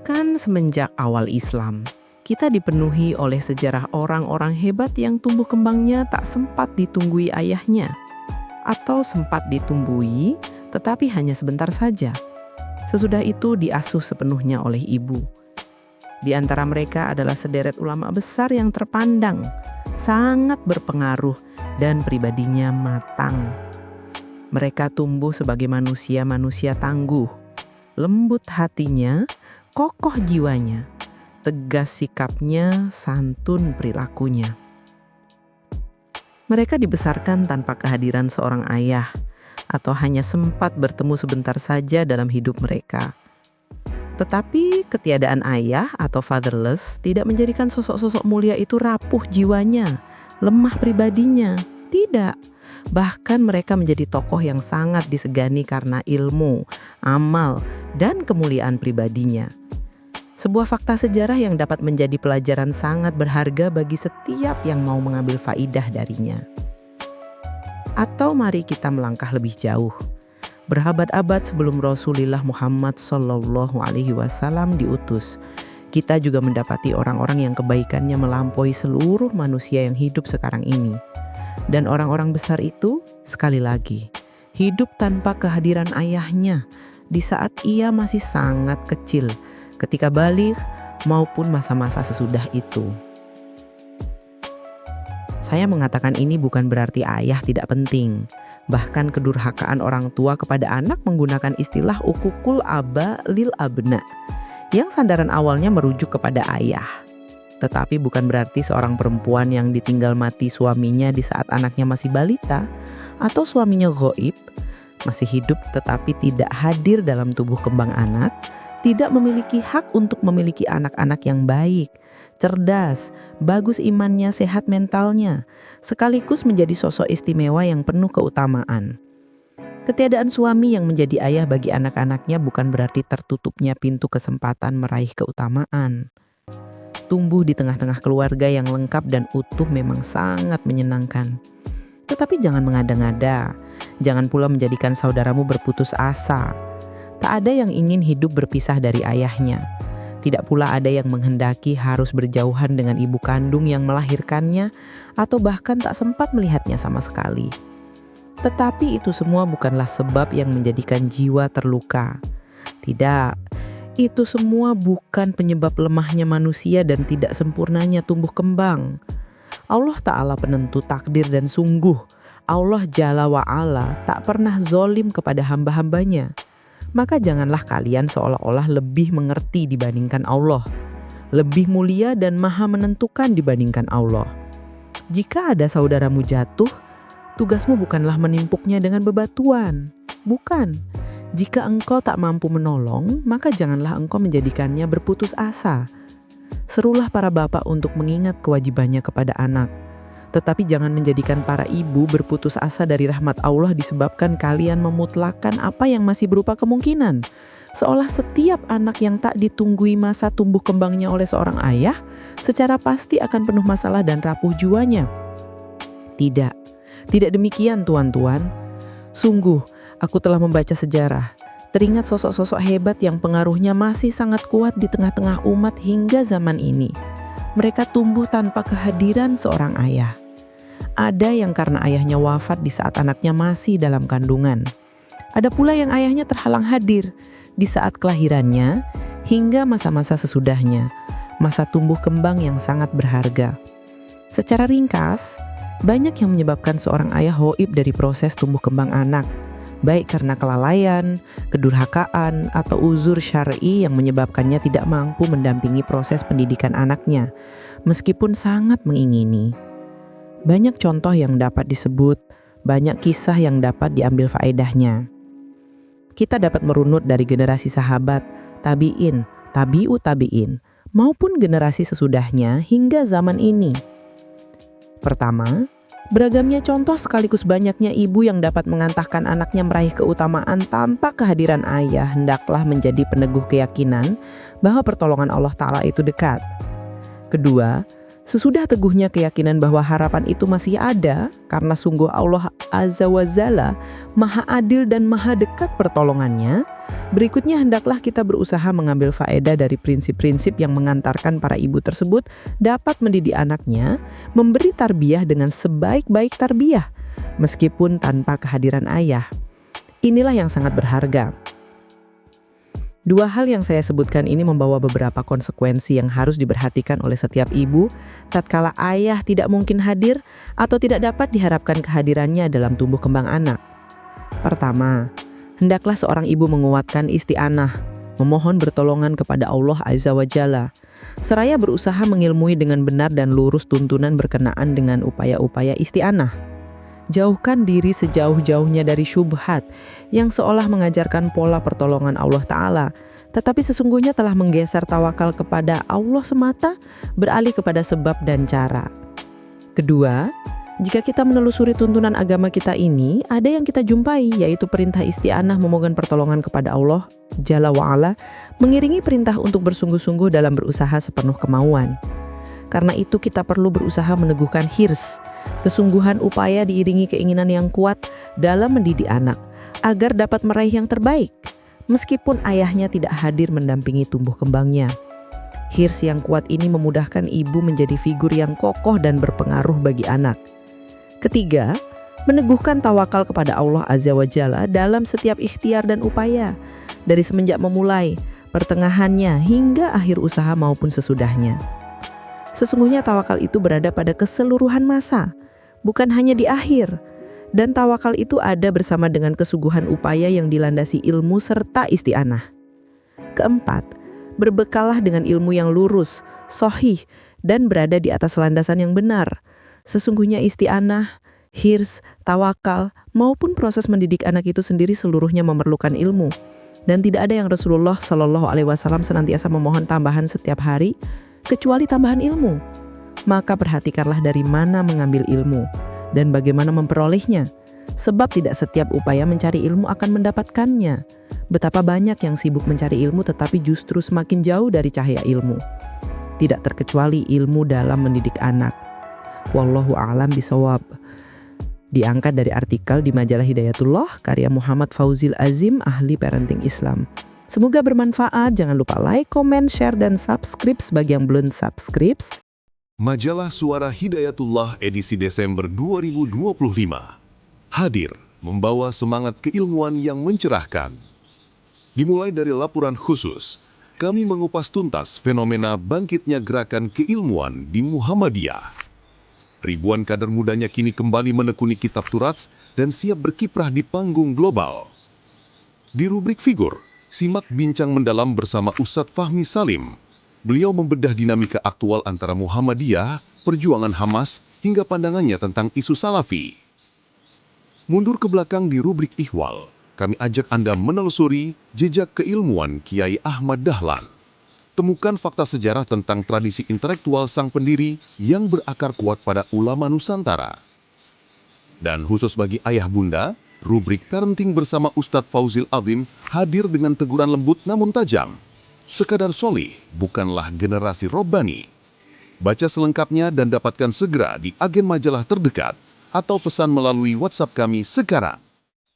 Bahkan semenjak awal Islam, kita dipenuhi oleh sejarah orang-orang hebat yang tumbuh kembangnya tak sempat ditunggui ayahnya, atau sempat ditumbuhi tetapi hanya sebentar saja. Sesudah itu diasuh sepenuhnya oleh ibu. Di antara mereka adalah sederet ulama besar yang terpandang, sangat berpengaruh dan pribadinya matang. Mereka tumbuh sebagai manusia-manusia tangguh, lembut hatinya, kokoh jiwanya, tegas sikapnya, santun perilakunya. Mereka dibesarkan tanpa kehadiran seorang ayah, atau hanya sempat bertemu sebentar saja dalam hidup mereka. Tetapi ketiadaan ayah atau fatherless tidak menjadikan sosok-sosok mulia itu rapuh jiwanya, lemah pribadinya. Tidak. Bahkan mereka menjadi tokoh yang sangat disegani karena ilmu, amal, dan kemuliaan pribadinya. Sebuah fakta sejarah yang dapat menjadi pelajaran sangat berharga bagi setiap yang mau mengambil faidah darinya. Atau mari kita melangkah lebih jauh. Berabad-abad sebelum Rasulullah Muhammad SAW diutus, kita juga mendapati orang-orang yang kebaikannya melampaui seluruh manusia yang hidup sekarang ini. Dan orang-orang besar itu, sekali lagi, hidup tanpa kehadiran ayahnya di saat ia masih sangat kecil, ketika baligh maupun masa-masa sesudah itu. Saya mengatakan ini bukan berarti ayah tidak penting. Bahkan kedurhakaan orang tua kepada anak menggunakan istilah ukukul aba lil abna, yang sandaran awalnya merujuk kepada ayah. Tetapi bukan berarti seorang perempuan yang ditinggal mati suaminya di saat anaknya masih balita, atau suaminya ghaib, masih hidup tetapi tidak hadir dalam tubuh kembang anak, tidak memiliki hak untuk memiliki anak-anak yang baik, cerdas, bagus imannya, sehat mentalnya, sekaligus menjadi sosok istimewa yang penuh keutamaan. Ketiadaan suami yang menjadi ayah bagi anak-anaknya bukan berarti tertutupnya pintu kesempatan meraih keutamaan. Tumbuh di tengah-tengah keluarga yang lengkap dan utuh memang sangat menyenangkan. Tetapi jangan mengada-ngada, jangan pula menjadikan saudaramu berputus asa. Tak ada yang ingin hidup berpisah dari ayahnya. Tidak pula ada yang menghendaki harus berjauhan dengan ibu kandung yang melahirkannya atau bahkan tak sempat melihatnya sama sekali. Tetapi itu semua bukanlah sebab yang menjadikan jiwa terluka. Tidak, itu semua bukan penyebab lemahnya manusia dan tidak sempurnanya tumbuh kembang. Allah Ta'ala penentu takdir dan sungguh Allah Jalla wa'ala tak pernah zolim kepada hamba-hambanya. Maka janganlah kalian seolah-olah lebih mengerti dibandingkan Allah, lebih mulia dan maha menentukan dibandingkan Allah. Jika ada saudaramu jatuh, tugasmu bukanlah menimpuknya dengan bebatuan. Bukan. Jika engkau tak mampu menolong, maka janganlah engkau menjadikannya berputus asa. Serulah para bapak untuk mengingat kewajibannya kepada anak. Tetapi jangan menjadikan para ibu berputus asa dari rahmat Allah disebabkan kalian memutlakkan apa yang masih berupa kemungkinan. Seolah setiap anak yang tak ditunggui masa tumbuh kembangnya oleh seorang ayah, secara pasti akan penuh masalah dan rapuh jiwanya. Tidak, tidak demikian tuan-tuan. Sungguh, aku telah membaca sejarah. Teringat sosok-sosok hebat yang pengaruhnya masih sangat kuat di tengah-tengah umat hingga zaman ini. Mereka tumbuh tanpa kehadiran seorang ayah. Ada yang karena ayahnya wafat di saat anaknya masih dalam kandungan. Ada pula yang ayahnya terhalang hadir di saat kelahirannya hingga masa-masa sesudahnya, masa tumbuh kembang yang sangat berharga. Secara ringkas, banyak yang menyebabkan seorang ayah ghaib dari proses tumbuh kembang anak, baik karena kelalaian, kedurhakaan, atau uzur syar'i yang menyebabkannya tidak mampu mendampingi proses pendidikan anaknya, meskipun sangat mengingini. Banyak contoh yang dapat disebut, banyak kisah yang dapat diambil faedahnya. Kita dapat merunut dari generasi sahabat, tabi'in, tabi'ut tabi'in, maupun generasi sesudahnya hingga zaman ini. Pertama, beragamnya contoh sekaligus banyaknya ibu yang dapat mengantarkan anaknya meraih keutamaan tanpa kehadiran ayah hendaklah menjadi peneguh keyakinan bahwa pertolongan Allah Ta'ala itu dekat. Kedua, Sesudah teguhnya keyakinan bahwa harapan itu masih ada, karena sungguh Allah Azza wa Jalla maha adil dan maha dekat pertolongannya, berikutnya hendaklah kita berusaha mengambil faedah dari prinsip-prinsip yang mengantarkan para ibu tersebut dapat mendidik anaknya, memberi tarbiyah dengan sebaik-baik tarbiyah, meskipun tanpa kehadiran ayah. Inilah yang sangat berharga. Dua hal yang saya sebutkan ini membawa beberapa konsekuensi yang harus diperhatikan oleh setiap ibu tatkala ayah tidak mungkin hadir atau tidak dapat diharapkan kehadirannya dalam tumbuh kembang anak. Pertama, hendaklah seorang ibu menguatkan isti'anah, memohon bertolongan kepada Allah Azza wa Jalla, seraya berusaha mengilmui dengan benar dan lurus tuntunan berkenaan dengan upaya-upaya isti'anah. Jauhkan diri sejauh-jauhnya dari syubhat yang seolah mengajarkan pola pertolongan Allah Ta'ala, tetapi sesungguhnya telah menggeser tawakal kepada Allah semata, beralih kepada sebab dan cara. Kedua, jika kita menelusuri tuntunan agama kita ini, ada yang kita jumpai, yaitu perintah isti'anah memohon pertolongan kepada Allah Jalla wa'ala, mengiringi perintah untuk bersungguh-sungguh dalam berusaha sepenuh kemauan. Karena itu kita perlu berusaha meneguhkan hirs, kesungguhan upaya diiringi keinginan yang kuat dalam mendidik anak, agar dapat meraih yang terbaik, meskipun ayahnya tidak hadir mendampingi tumbuh kembangnya. Hirs yang kuat ini memudahkan ibu menjadi figur yang kokoh dan berpengaruh bagi anak. Ketiga, meneguhkan tawakal kepada Allah Azza wa Jalla dalam setiap ikhtiar dan upaya, dari semenjak memulai, pertengahannya, hingga akhir usaha maupun sesudahnya. Sesungguhnya tawakal itu berada pada keseluruhan masa, bukan hanya di akhir. Dan tawakal itu ada bersama dengan kesungguhan upaya yang dilandasi ilmu serta isti'anah. Keempat, berbekallah dengan ilmu yang lurus, sahih, dan berada di atas landasan yang benar. Sesungguhnya isti'anah, hirs, tawakal, maupun proses mendidik anak itu sendiri seluruhnya memerlukan ilmu. Dan tidak ada yang Rasulullah Shallallahu Alaihi Wasallam senantiasa memohon tambahan setiap hari, kecuali tambahan ilmu. Maka perhatikanlah dari mana mengambil ilmu dan bagaimana memperolehnya, sebab tidak setiap upaya mencari ilmu akan mendapatkannya. Betapa banyak yang sibuk mencari ilmu tetapi justru semakin jauh dari cahaya ilmu. Tidak terkecuali ilmu dalam mendidik anak. Wallahu a'lam bishawab. Diangkat dari artikel di majalah Hidayatullah karya Muhammad Fauzil Azim, ahli parenting Islam. Semoga bermanfaat. Jangan lupa like, komen, share, dan subscribe bagi yang belum subscribe. Majalah Suara Hidayatullah edisi Desember 2025 hadir membawa semangat keilmuan yang mencerahkan. Dimulai dari laporan khusus, kami mengupas tuntas fenomena bangkitnya gerakan keilmuan di Muhammadiyah. Ribuan kader mudanya kini kembali menekuni kitab Turats dan siap berkiprah di panggung global. Di rubrik figur, simak bincang mendalam bersama Ustadz Fahmi Salim. Beliau membedah dinamika aktual antara Muhammadiyah, perjuangan Hamas, hingga pandangannya tentang isu Salafi. Mundur ke belakang di rubrik Ihwal, kami ajak Anda menelusuri jejak keilmuan Kiai Ahmad Dahlan. Temukan fakta sejarah tentang tradisi intelektual sang pendiri yang berakar kuat pada ulama Nusantara. Dan khusus bagi ayah bunda, rubrik parenting bersama Ustadz Fauzil Azim hadir dengan teguran lembut namun tajam. Sekadar solih bukanlah generasi robbani. Baca selengkapnya dan dapatkan segera di agen majalah terdekat atau pesan melalui WhatsApp kami sekarang.